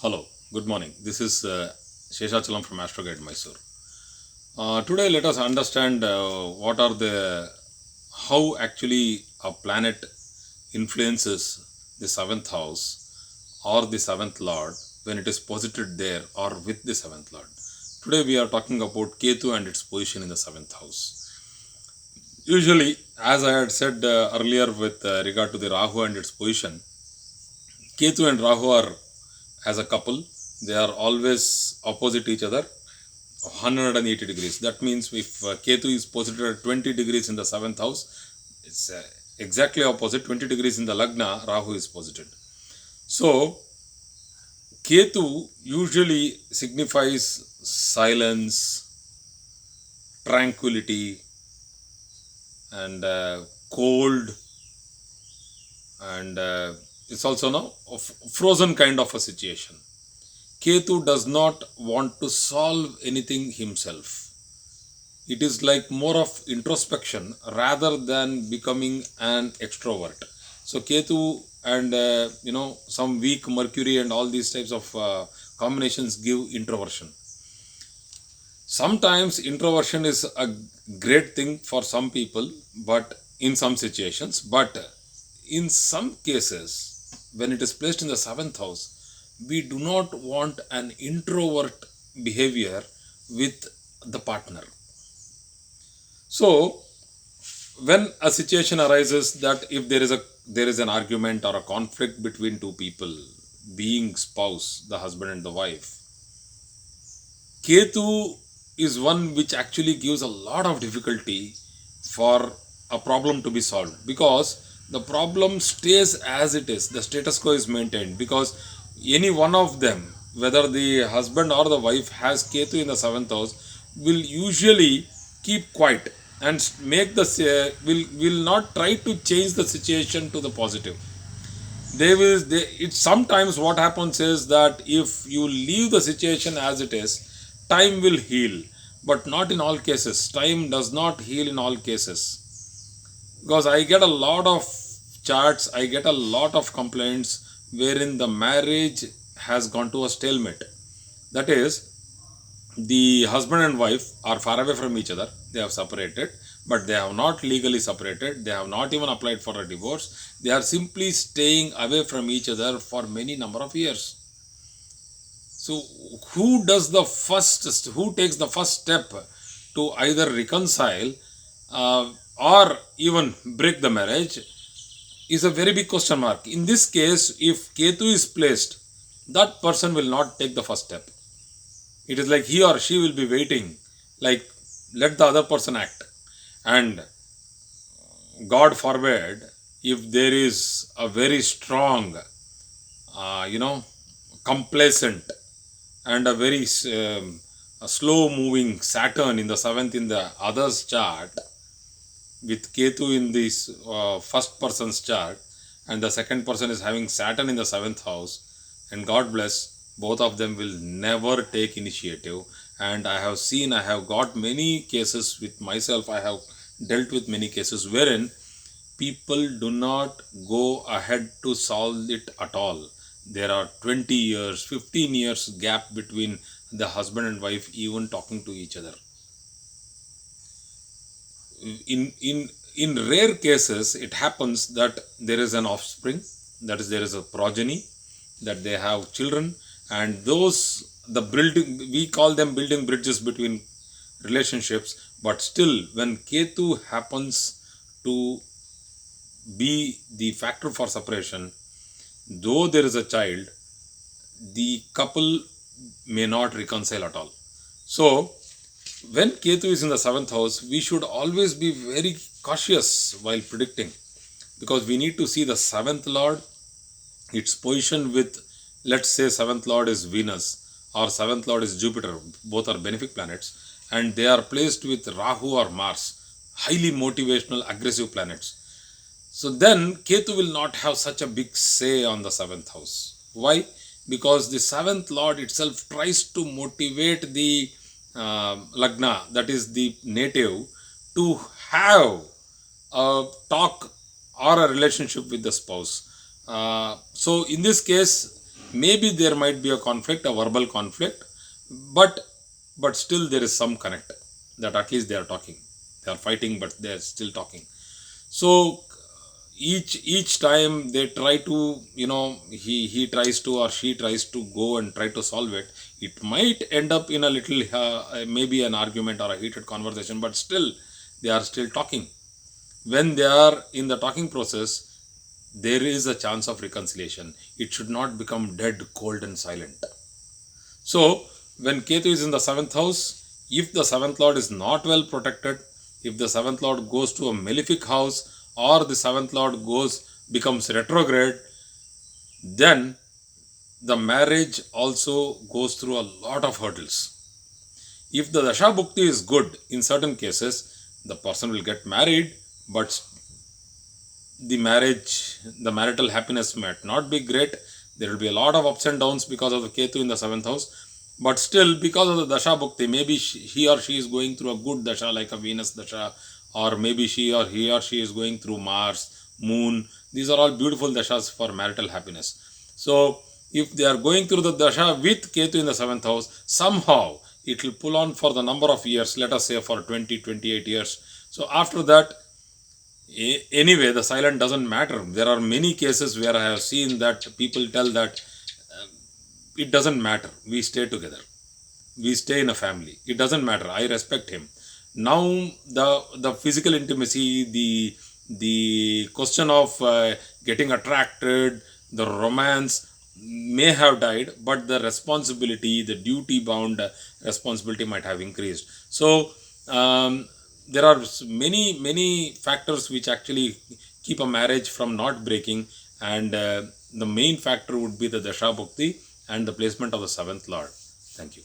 Hello, good morning. This is Sheshachalam from Astroguide Mysore. Today, let us understand what are the how actually a planet influences the seventh house or the seventh lord when it is posited there or with the seventh lord. Today, we are talking about Ketu and its position in the seventh house. Usually, as I had said earlier with regard to the Rahu and its position, Ketu and Rahu are as a couple, they are always opposite each other 180 degrees. That means if Ketu is posited at 20 degrees in the seventh house, it's exactly opposite 20 degrees in the Lagna, Rahu is posited. So, Ketu usually signifies silence, tranquility, and cold, and it's also a frozen kind of a situation. Ketu does not want to solve anything himself. It is like more of introspection rather than becoming an extrovert. So Ketu and some weak Mercury and all these types of combinations give introversion. Sometimes introversion is a great thing for some people, but in some situations, but in some cases, when it is placed in the seventh house, we do not want an introvert behavior with the partner. So, when a situation arises that if there is an argument or a conflict between two people, being spouse, the husband and the wife, Ketu is one which actually gives a lot of difficulty for a problem to be solved because the problem stays as it is, the status quo is maintained because any one of them, whether the husband or the wife has Ketu in the seventh house, will usually keep quiet and make the will not try to change the situation to the positive. It sometimes what happens is that if you leave the situation as it is, time will heal, but not in all cases. Time does not heal in all cases, because I get a lot of charts, I get a lot of complaints wherein the marriage has gone to a stalemate. That is, the husband and wife are far away from each other, they have separated, but they have not legally separated, they have not even applied for a divorce, they are simply staying away from each other for many number of years. So who takes the first step to either reconcile or even break the marriage is a very big question mark. In this case, if Ketu is placed, that person will not take the first step. It is like he or she will be waiting, like, let the other person act. And God forbid, if there is a very strong, you know, complacent and a very a slow moving Saturn in the seventh in the other's chart, with Ketu in this first person's chart, and the second person is having Saturn in the seventh house, and God bless, both of them will never take initiative. And I have got many cases with myself, I have dealt with many cases wherein people do not go ahead to solve it at all. There are 20 years, 15 years gap between the husband and wife even talking to each other. In rare cases it happens that there is an offspring, that is, there is a progeny, that they have children, and those, the building, we call them building bridges between relationships. But still, when Ketu happens to be the factor for separation, though there is a child, the couple may not reconcile at all. So when Ketu is in the seventh house, we should always be very cautious while predicting, because we need to see the seventh lord, its position with, let's say, seventh lord is Venus or seventh lord is Jupiter, both are benefic planets, and they are placed with Rahu or Mars, highly motivational, aggressive planets. So then Ketu will not have such a big say on the seventh house. Why? Because the seventh lord itself tries to motivate the Lagna, that is the native, to have a talk or a relationship with the spouse. So in this case, maybe there might be a conflict, a verbal conflict, but still there is some connect, that at least they are talking. They are fighting, but they are still talking. So each time they try to, he tries to or she tries to go and try to solve it, it might end up in a little maybe an argument or a heated conversation, but still they are still talking. When they are in the talking process, there is a chance of reconciliation. It should not become dead, cold and silent. So when Ketu is in the 7th house, if the 7th lord is not well protected, if the 7th lord goes to a malefic house, or the 7th lord becomes retrograde, then the marriage also goes through a lot of hurdles. If the Dasha Bhukti is good, in certain cases, the person will get married, but the marital happiness might not be great. There will be a lot of ups and downs because of the Ketu in the 7th house. But still, because of the Dasha Bhukti, maybe he or she is going through a good Dasha, like a Venus Dasha, or maybe he or she is going through Mars, Moon. These are all beautiful Dashas for marital happiness. So, if they are going through the Dasha with Ketu in the 7th house, somehow it will pull on for the number of years, let us say for 20-28 years. So, after that, anyway, the silent doesn't matter. There are many cases where I have seen that people tell that it doesn't matter. We stay together. We stay in a family. It doesn't matter. I respect him. Now the physical intimacy, the question of getting attracted, the romance may have died, but the responsibility, the duty bound responsibility might have increased. So there are many factors which actually keep a marriage from not breaking, and the main factor would be the Dasha Bhukti and the placement of the 7th lord. Thank you.